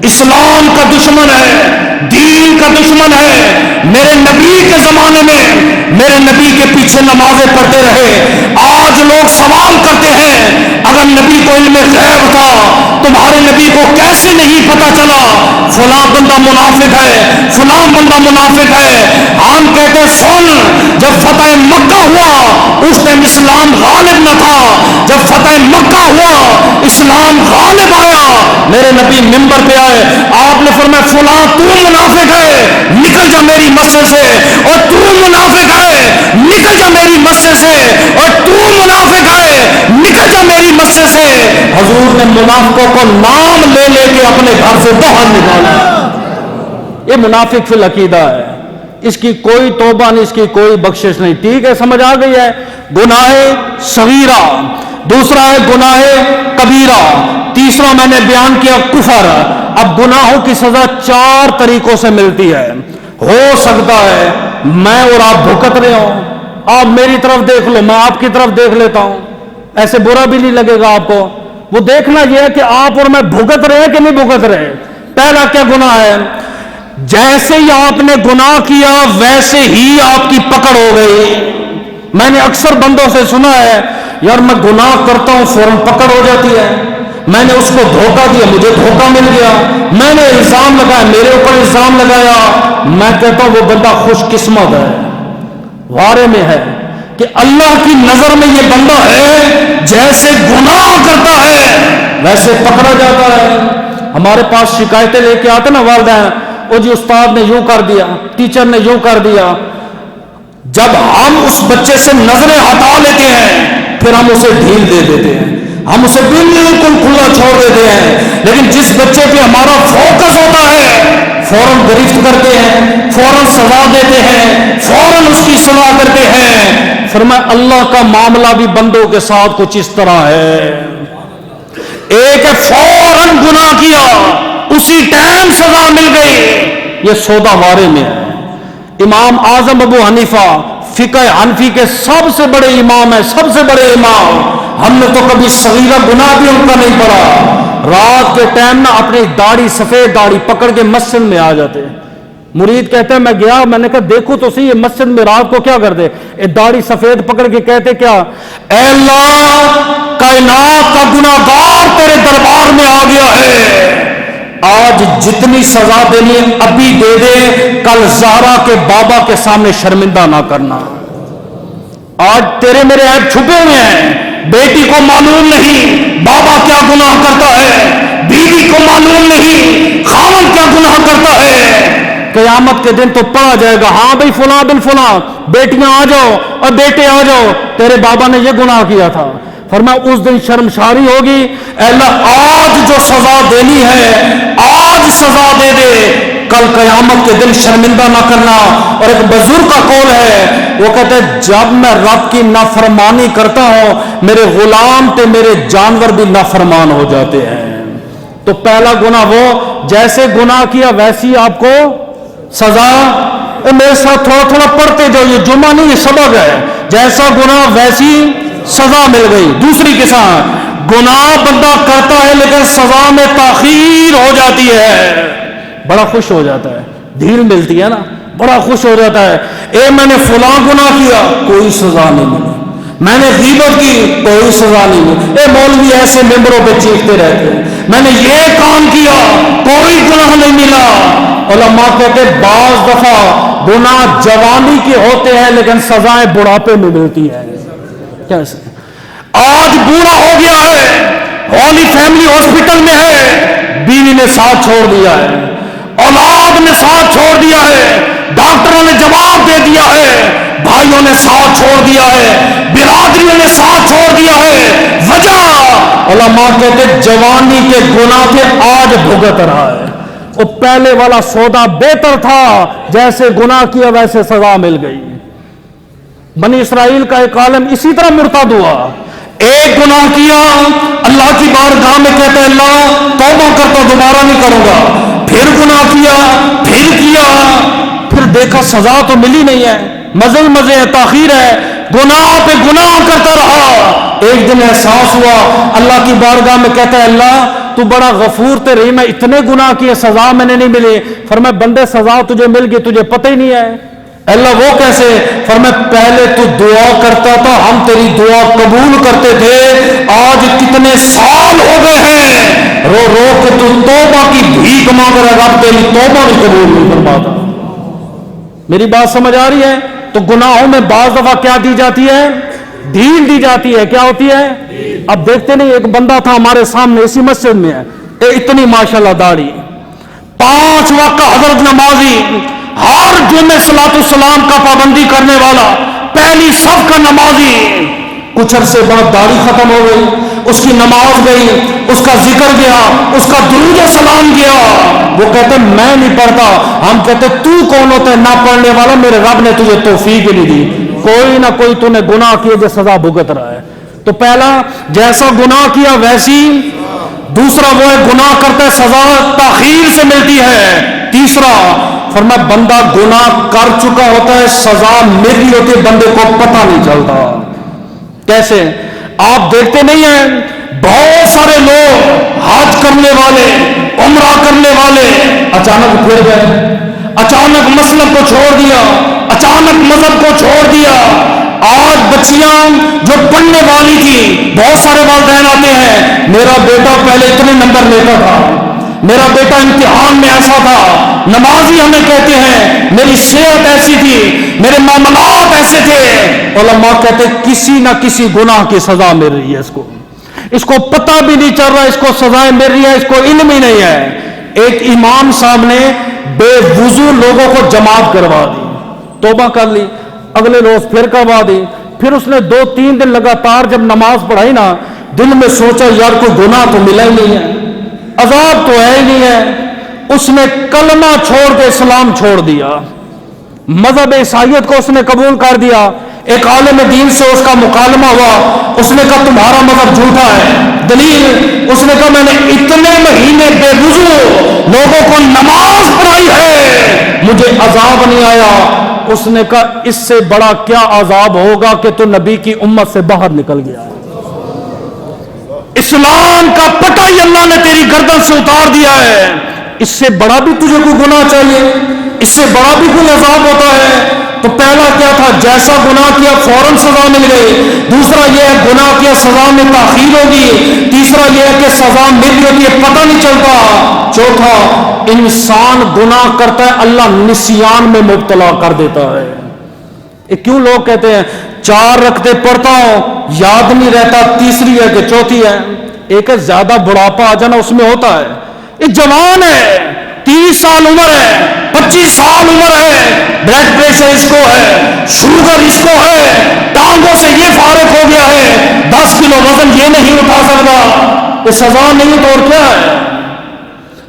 اسلام کا دشمن ہے، دین کا دشمن ہے. میرے نبی کے زمانے میں میرے نبی کے پیچھے نمازیں پڑھتے رہے. آج لوگ سوال کرتے ہیں اگر نبی کو علم غیب تھا تمہارے نبی کو کیسے نہیں پتا چلا؟ فلاں بندہ منافق ہے، فلاں بندہ منافق ہے. ہم کہتے سن، جب فتح مکہ ہوا اس ٹائم اسلام غالب نہ تھا، جب فتح مکہ ہوا اسلام غالب آیا، میرے نبی منبر پہ آئے، آپ نے فرمایا فلاں تو منافق ہے نکل جا میری مسجد سے، اور تو منافق ہے نکل جا میری مسجد سے، اور تو منافق ہے نکل جا میری مسجد سے. حضور نے منافقوں کو نام لے لے کے اپنے گھر سے باہر نکالا. یہ منافق فی العقیدہ ہے، اس کی کوئی توبہ نہیں، اس کی کوئی بخشش نہیں. ٹھیک ہے، سمجھ آ گئی ہے؟ گناہ صغیرہ، دوسرا ہے گناہ کبیرہ، تیسرا میں نے بیان کیا کفر. اب گناہوں کی سزا 4 طریقوں سے ملتی ہے. ہو سکتا ہے میں اور آپ بھگت رہے ہوں، آپ میری طرف دیکھ لو، میں آپ کی طرف دیکھ لیتا ہوں، ایسے برا بھی نہیں لگے گا آپ کو. وہ دیکھنا یہ ہے کہ آپ اور میں بھگت رہے ہیں کہ نہیں بھگت رہے. پہلا کیا گناہ ہے؟ جیسے ہی آپ نے گناہ کیا ویسے ہی آپ کی پکڑ ہو گئی. میں نے اکثر بندوں سے سنا ہے، یار میں گناہ کرتا ہوں فوراً پکڑ ہو جاتی ہے، میں نے اس کو دھوکہ دیا مجھے دھوکہ مل گیا، میں نے الزام لگایا میرے اوپر الزام لگایا. میں کہتا ہوں وہ بندہ خوش قسمت ہے، وارے میں ہے کہ اللہ کی نظر میں یہ بندہ ہے جیسے گناہ کرتا ہے ویسے پکڑا جاتا ہے. ہمارے پاس شکایتیں لے کے آتے نا والدین، او جی استاد نے یوں کر دیا، ٹیچر نے یوں کر دیا. جب ہم اس بچے سے نظریں ہٹا لیتے ہیں پھر ہم اسے ڈھیل دے دیتے ہیں، ہم اسے بالکل کھلا چھوڑ دیتے ہیں. لیکن جس بچے پہ ہمارا فوکس ہوتا ہے فوراً گرفت کرتے ہیں، فوراً سزا دیتے ہیں، فوراً اس کی صلاح کرتے ہیں. فرمایا اللہ کا معاملہ بھی بندوں کے ساتھ کچھ اس طرح ہے. ایک ہے فوراً گناہ کیا اسی ٹائم سزا مل گئی، یہ سودا وارے میں ہے. امام اعظم ابو حنیفہ فقہ حنفی کے سب سے بڑے امام ہیں، سب سے بڑے امام. ہم نے تو کبھی صغیرہ گناہ بھی ان کا نہیں پڑا. رات کے ٹائم نا اپنی داڑھی سفید داڑھی پکڑ کے مسجد میں آ جاتے. مرید کہتے ہیں میں گیا، میں نے کہا دیکھو تو صحیح یہ مسجد میں رات کو کیا کرتے، یہ داڑھی سفید پکڑ کے کہتے کیا، اے اللہ کائنات کا گناہگار تیرے دربار میں آ گیا ہے، آج جتنی سزا دینی ہے ابھی دے دے، کل زہرا کے بابا کے سامنے شرمندہ نہ کرنا. آج تیرے میرے عیب چھپے ہوئے ہیں، بیٹی کو معلوم نہیں بابا کیا گناہ کرتا ہے، بیوی کو معلوم نہیں خاوند کیا گناہ کرتا ہے. قیامت کے دن تو پڑا جائے گا، ہاں بھائی فلاں بن فلاں بیٹیاں آ جاؤ اور بیٹے آ جاؤ، تیرے بابا نے یہ گناہ کیا تھا. فرمایا اس دن شرمشاری ہوگی، اے اللہ آج جو سزا دینی ہے آج سزا دے دے، کل قیامت کے دن شرمندہ نہ کرنا. اور ایک بزرگ کا قول ہے، وہ کہتے ہیں جب میں رب کی نافرمانی کرتا ہوں میرے غلام تے میرے جانور بھی نافرمان ہو جاتے ہیں. تو پہلا گناہ وہ جیسے گناہ کیا ویسی آپ کو سزا. میرے ساتھ تھوڑا تھوڑا پڑھتے جاؤ، یہ جمعہ نہیں یہ سبق ہے. جیسا گناہ ویسی سزا مل گئی. دوسری کے ساتھ گناہ بندہ کرتا ہے لیکن سزا میں تاخیر ہو جاتی ہے، بڑا خوش ہو جاتا ہے، ڈھیل ملتی ہے نا، بڑا خوش ہو جاتا ہے. اے میں نے فلاں گناہ کیا کوئی سزا نہیں ملی، میں نے غیبت کی کوئی سزا نہیں ملی. اے مولوی ایسے ممبروں پہ چیختے رہتے ہیں، میں نے یہ کام کیا کوئی گناہ نہیں ملا. علماء کہتے بعض دفعہ گناہ جوانی کے ہوتے ہیں لیکن سزائیں بڑھاپے میں ملتی ہیں. کیسے آج بوڑھا ہو گیا ہے، ہولی فیملی ہاسپٹل میں ہے، بیوی نے ساتھ چھوڑ دیا ہے، اولاد نے ساتھ چھوڑ دیا ہے، ڈاکٹروں نے جواب دے دیا ہے، بھائیوں نے ساتھ چھوڑ دیا ہے، برادریوں نے ساتھ چھوڑ دیا ہے. وجہ علماء کہتے جوانی کے گناہ کے آج بھگت رہا ہے. وہ پہلے والا سودا بہتر تھا، جیسے گناہ کیا ویسے سزا مل گئی. بنی اسرائیل کا ایک عالم اسی طرح مرتد ہوا، ایک گناہ کیا اللہ کی بارگاہ میں کہتا ہے اللہ توبہ کرتا دوبارہ نہیں کروں گا، پھر گناہ کیا پھر دیکھا سزا تو ملی نہیں ہے، مزے ہے، تاخیر ہے، گناہ پہ گناہ کرتا رہا. ایک دن احساس ہوا، اللہ کی بارگاہ میں کہتا ہے اللہ تو بڑا غفور تے رحیم ہے، اتنے گناہ کیے سزا میں نے نہیں ملی. فرمایا بندے سزا تجھے مل گئی تجھے پتہ ہی نہیں ہے. اللہ وہ کیسے؟ فرمایا پہلے تو دعا کرتا تھا ہم تیری دعا قبول کرتے تھے، آج کتنے سال ہو گئے ہیں رو رو کے تو توبہ کی بھیک مانگ رہا، رب تیری توبہ بھی قبول نہیں فرماتا. میری بات سمجھ آ رہی ہے؟ تو گناہوں میں بعض دفعہ کیا دی جاتی ہے؟ ڈھیل دی جاتی ہے. کیا ہوتی ہے؟ اب دیکھتے نہیں ایک بندہ تھا ہمارے سامنے اسی مسجد میں ہے، اتنی ماشاءاللہ داڑھی، 5 وقت حضرت نمازی، ہر جمعے صلاۃ السلام کا پابندی کرنے والا، پہلی صف کا نمازی. کچھ عرصے بعد داڑھی ختم ہو گئی، اس کی نماز گئی، اس کا ذکر گیا، اس کا درود و سلام گیا، وہ کہتے میں نہیں پڑھتا، ہم کہتے تو کون ہوتا ہے نہ پڑھنے والا، میرے رب نے تجھے توفیق ہی نہیں دی، کوئی نہ کوئی تو نے گناہ کیے جو سزا بھگت رہا ہے۔ تو پہلا جیسا گناہ کیا ویسی، دوسرا وہ ہے گناہ کرتا ہے سزا تاخیر سے ملتی ہے، تیسرا فرمایا بندہ گناہ کر چکا ہوتا ہے سزا مل رہی ہوتی ہے بندے کو پتہ نہیں چلتا۔ کیسے؟ آپ دیکھتے نہیں ہیں بہت سارے لوگ حج کرنے والے، عمرہ کرنے والے اچانک پھر گئے، اچانک مسلک کو چھوڑ دیا، اچانک مذہب کو چھوڑ دیا۔ آج بچیاں جو پڑھنے والی تھی، بہت سارے والدین آتے ہیں میرا بیٹا پہلے اتنے نمبر لیتا تھا، میرا بیٹا امتحان میں ایسا تھا، نمازی ہمیں کہتے ہیں میری صحت ایسی تھی، میرے معاملات ایسے تھے۔ علماء کہتے کسی نہ کسی گناہ کی سزا مل رہی ہے اس کو پتہ بھی نہیں چل رہا، اس کو سزائیں مل رہی ہے، اس کو علم ہی نہیں ہے۔ ایک امام صاحب نے بے وضو لوگوں کو جماعت کروا دی، توبہ کر لی، اگلے روز پھر کروا دی، پھر اس نے 2-3 دن لگاتار جب نماز پڑھائی نا، دل میں سوچا یار کوئی گناہ تو ملا ہی نہیں ہے، عذاب تو ہے ہی نہیں ہے۔ اس نے کلمہ چھوڑ کے اسلام چھوڑ دیا، مذہب عیسائیت کو اس نے قبول کر دیا۔ ایک عالم دین سے اس کا مکالمہ ہوا، اس نے کہا تمہارا مذہب جھوٹا ہے، دلیل؟ اس نے کہا میں نے اتنے مہینے بے وضو لوگوں کو نماز پڑھائی ہے، مجھے عذاب نہیں آیا۔ اس نے کہا اس سے بڑا کیا عذاب ہوگا کہ تو نبی کی امت سے باہر نکل گیا، اسلام کا پٹا ہی اللہ نے تیری گردن سے اتار دیا ہے، اس سے بڑا بھی تجھے کوئی گناہ چاہیے؟ اس سے بڑا بھی کوئی عذاب ہوتا ہے؟ تو پہلا کیا تھا، جیسا گناہ کیا فوراً سزا مل گئی، دوسرا یہ ہے گناہ کیا سزا میں تاخیر ہوگی، تیسرا یہ ہے کہ سزا مل رہی ہوتی ہے پتہ نہیں چلتا، چوتھا انسان گناہ کرتا ہے اللہ نسیان میں مبتلا کر دیتا ہے۔ کیوں لوگ کہتے ہیں 4 رکعتیں پڑھتا ہوں یاد نہیں رہتا، تیسری ہے کہ چوتھی ہے؟ ایک ہے زیادہ بڑھاپا آ جانا اس میں ہوتا ہے، یہ جوان ہے، 30 سال عمر ہے، 25 سال عمر ہے، بلڈ پریشر اس کو ہے، شوگر اس کو ہے، ٹانگوں سے یہ فارغ ہو گیا ہے، 10 کلو وزن یہ نہیں اٹھا سکتا، یہ سزا نہیں تو اور کیا ہے؟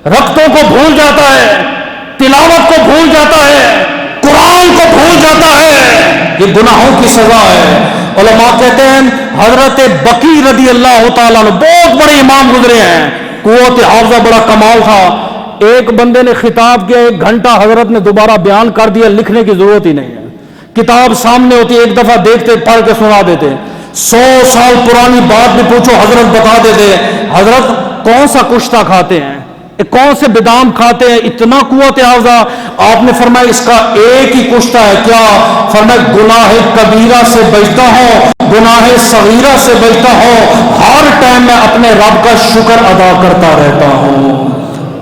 رکعتوں کو بھول جاتا ہے، تلاوت کو بھول جاتا ہے، قرآن کو بھول جاتا ہے، یہ گناہوں کی سزا ہے۔ علماء کہتے ہیں حضرت بقی رضی اللہ تعالیٰ عنہ بہت بڑے امام گزرے ہیں، قوت حافظہ بڑا کمال تھا، ایک بندے نے خطاب کیا 1 گھنٹہ حضرت نے دوبارہ بیان کر دیا، لکھنے کی ضرورت ہی نہیں ہے، کتاب سامنے ہوتی، ایک دفعہ دیکھتے پڑھ کے سنا دیتے، 100 سال پرانی بات بھی پوچھو حضرت بتا دیتے، حضرت کون سا کشتہ کھاتے ہیں، کون سے بادام کھاتے ہیں، اتنا قوت حافظہ۔ آپ نے فرمایا اس کا ایک ہی کشتہ ہے، کیا؟ فرمایا گناہ کبیرہ سے بچتا ہوں، گناہ صغیرہ سے بچتا ہوں، ہر ٹائم میں اپنے رب کا شکر ادا کرتا رہتا ہوں۔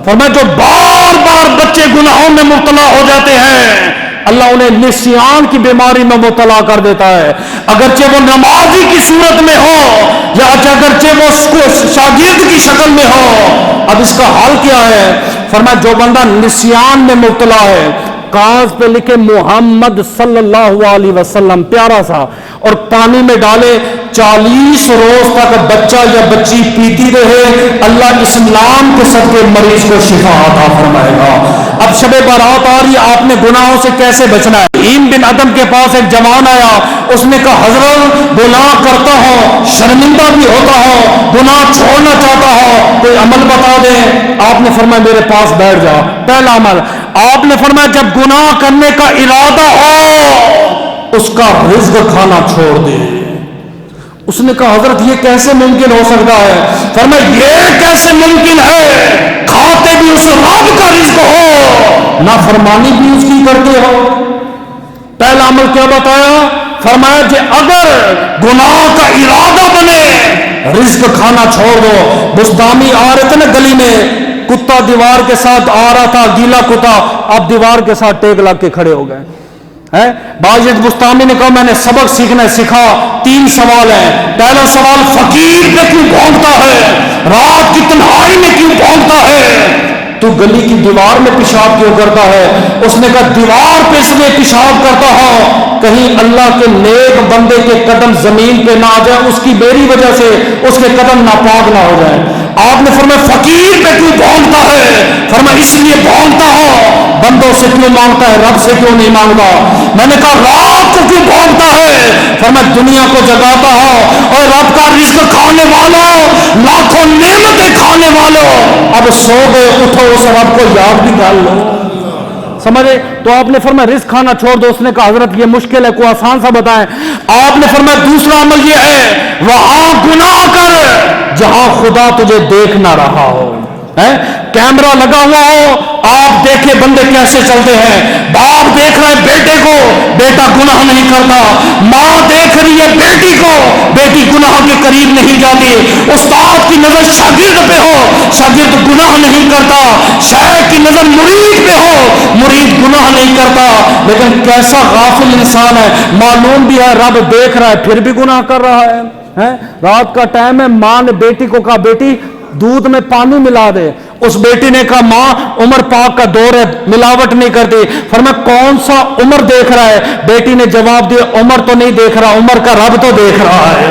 فرمایا جو بار بار بچے گناہوں میں مبتلا ہو جاتے ہیں اللہ انہیں نسیان کی بیماری میں مبتلا کر دیتا ہے، اگرچہ وہ نمازی کی صورت میں ہو یا اگرچہ وہ شاگرد کی شکل میں ہو۔ اب اس کا حل کیا ہے؟ فرمایا جو بندہ نسیان میں مبتلا ہے، کاغذ پہ لکھے محمد صلی اللہ علیہ وسلم پیارا سا، اور پانی میں ڈالے، 40 روز تک بچہ یا بچی پیتی رہے، اللہ اسلام کے صدقے مریض کو شفا عطا فرمائے گا۔ اب شب بارات آ رہی ہے، آپ نے گناہوں سے کیسے بچنا ہے؟ بن ادم کے پاس ایک جوان آیا، اس نے کہا حضرت گناہ کرتا ہوں، شرمندہ بھی ہوتا ہوں، گناہ چھوڑنا چاہتا ہوں، کوئی عمل بتا دیں۔ آپ نے فرمایا میرے پاس بیٹھ جا۔ پہلا عمل آپ نے فرمایا جب گناہ کرنے کا ارادہ ہو اس کا رزق کھانا چھوڑ دے۔ اس نے کہا حضرت یہ کیسے ممکن ہو سکتا ہے؟ فرمایا یہ کیسے ممکن ہے، کھاتے بھی اس رب کا رزق ہو، نافرمانی بھی اس کی کرتے ہو۔ پہلا عمل کیا بتایا؟ فرمایا کہ اگر گناہ کا ارادہ بنے رزق کھانا چھوڑ دو۔ بستانی آ رہے تھے نا گلی میں، کتا دیوار کے ساتھ آ رہا تھا، گیلا کتا، اب دیوار کے ساتھ ٹیک لگ کے کھڑے ہو گئے۔ باجد بستانی نے کہا میں نے سبق سیکھنا ہے، سکھا۔ 3 سوال ہیں۔ پہلا سوال فقیر پہ کیوں بھونکتا ہے، رات کی تنہائی میں کیوں بھونکتا ہے، تو گلی کی دیوار میں پیشاب کیوں کرتا ہے؟ اس نے کہا دیوار پہ اس لیے پیشاب کرتا ہوں کہیں اللہ کے نیک بندے کے قدم زمین پہ نہ آ جائے، اس کی میری وجہ سے اس کے قدم ناپاک نہ ہو جائے۔ آپ نے فرمایا فقیر پہ کیوں بھونکتا ہے؟ فرمایا اس لیے بھونکتا ہو، بندوں سے کیوں مانگتا ہے، رب سے کیوں نہیں مانگتا؟ میں نے کہا رات کو کیوں بھونکتا ہے؟ فرمایا دنیا کو جگاتا ہو، اور رب کا رزق کھانے والوں، لاکھوں نعمتیں کھانے والوں، اب سو گئے، اٹھو اس رب کو یاد بھی کر لو۔ سمجھے؟ تو آپ نے فرمایا رزق کھانا چھوڑ دو۔ اس نے کہا حضرت یہ مشکل ہے، کوئی آسان سا بتائیں۔ آپ نے فرمایا دوسرا عمل یہ ہے وہاں گناہ کر جہاں خدا تجھے دیکھ نہ رہا ہو، کیمرہ لگا ہوا ہو، آپ دیکھے بندے کیسے چلتے ہیں، باپ دیکھ رہا ہے بیٹے کو، بیٹا گناہ نہیں کرتا، ماں دیکھ رہی ہے بیٹی کو، بیٹی گناہ کے قریب نہیں جاتی، استاد کی نظر شاگرد پہ ہو، شاگرد گناہ نہیں کرتا، شیخ کی نظر مرید پہ ہو، مرید گناہ نہیں کرتا۔ لیکن کیسا غافل انسان ہے، معلوم بھی ہے رب دیکھ رہا ہے پھر بھی گناہ کر رہا ہے۔ رات کا ٹائم ہے، ماں نے بیٹی کو کہا بیٹی دودھ میں پانی ملا دے، اس بیٹی نے کہا ماں عمر پاک کا دور ہے، ملاوٹ نہیں کرتی۔ فرمایا کون سا عمر دیکھ رہا ہے؟ بیٹی نے جواب دیا عمر تو نہیں دیکھ رہا، عمر کا رب تو دیکھ رہا ہے۔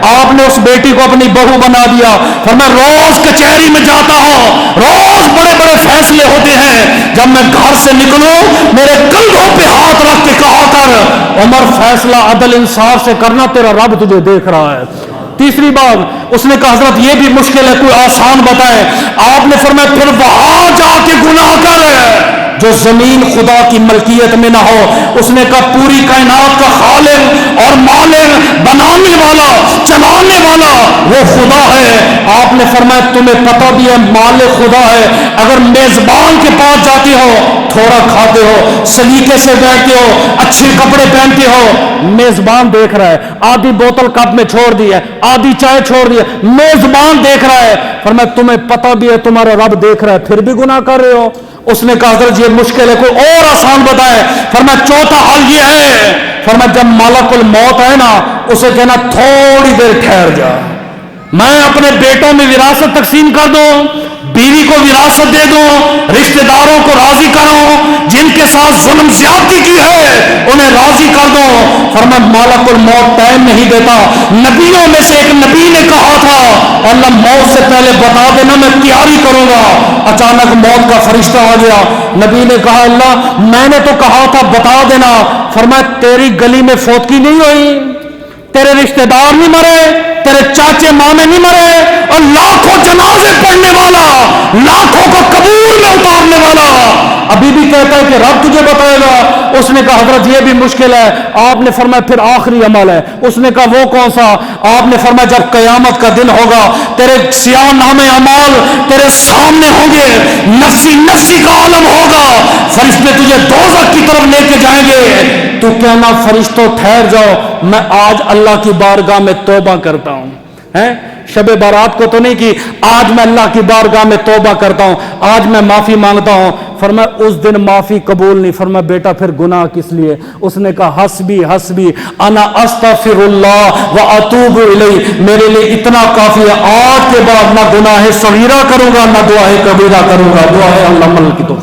آپ نے اس بیٹی کو اپنی بہو بنا دیا۔ فرمایا روز کچہری میں جاتا ہوں، روز بڑے بڑے فیصلے ہوتے ہیں، جب میں گھر سے نکلوں میرے کندھوں پہ ہاتھ رکھ کے کہا کر عمر فیصلہ عدل انصاف سے کرنا، تیرا رب تجھے دیکھ رہا ہے۔ تیسری بات اس نے کہا حضرت یہ بھی مشکل ہے، کوئی آسان بتائے۔ آپ نے فرمایا پھر وہاں جا کے گناہ کر جو زمین خدا کی ملکیت میں نہ ہو۔ اس نے کہا پوری کائنات کا خالق اور مالک، بنانے والا، چلانے والا وہ خدا ہے۔ آپ نے فرمایا تمہیں پتہ بھی ہے مالک خدا ہے، اگر میزبان کے پاس جاتے ہو، تھوڑا کھاتے ہو، سلیقے سے بیٹھتے ہو، اچھے کپڑے پہنتے ہو، میزبان دیکھ رہا ہے، آدھی بوتل کپ میں چھوڑ دی ہے، آدھی چائے چھوڑ دی ہے، میزبان دیکھ رہا ہے۔ فرمایا تمہیں پتہ بھی ہے تمہارا رب دیکھ رہا ہے پھر بھی گناہ کر رہے ہو۔ اس نے کہا حضرت یہ مشکل ہے، کوئی اور آسان بتائے۔ فرمایا چوتھا حل یہ ہے، فرمایا جب ملک الموت ہے نا، اسے کہنا تھوڑی دیر ٹھہر جا، میں اپنے بیٹوں میں وراثت تقسیم کر دوں، بیوی کو وراثت دے دوں، رشتہ داروں کو راضی کروں، جن کے ساتھ ظلم زیادتی کی ہے انہیں راضی کر دوں۔ فرمایا مالک الموت ٹائم نہیں دیتا۔ نبیوں میں سے ایک نبی نے کہا تھا اللہ موت سے پہلے بتا دینا میں تیاری کروں گا۔ اچانک موت کا فرشتہ آ گیا، نبی نے کہا اللہ میں نے تو کہا تھا بتا دینا۔ فرمایا تیری گلی میں فوتگی نہیں ہوئی، تیرے رشتہ دار نہیں مرے، تیرے چاچے مامے نہیں مرے، اور لاکھوں جنازے پڑھنے والا، لاکھوں کو قبول میں اتارنے والا ابھی بھی کہتا ہے کہ رب تجھے بتائے گا۔ اس نے کہا حضرت یہ بھی مشکل ہے۔ آپ نے فرمایا پھر آخری عمل ہے۔ اس نے کہا وہ کون سا؟ آپ نے فرمایا جب قیامت کا دن ہوگا تیرے سیاہ نامے اعمال تیرے سامنے ہوں گے، نفسی نفسی کا عالم ہوگا، فرشتے تجھے دوزخ کی طرف لے کے جائیں گے، تو کہنا فرشتوں ٹھہر جاؤ میں آج اللہ کی بارگاہ میں توبہ کرتا ہوں۔ شب بارات کو تو نہیں کی، آج میں اللہ کی بارگاہ میں توبہ کرتا ہوں، آج میں معافی مانگتا ہوں۔ فرمایا اس دن معافی قبول نہیں۔ فرمایا بیٹا پھر گناہ کس لیے؟ اس نے کہا حسبی حسبی انا استغفر اللہ و اتوب الیہ، میرے لیے اتنا کافی ہے، آج کے بعد نہ گناہ صغیرہ کروں گا نہ دعا کبیرہ کروں گا۔ دعا ہے اللہ مل کی توفیق۔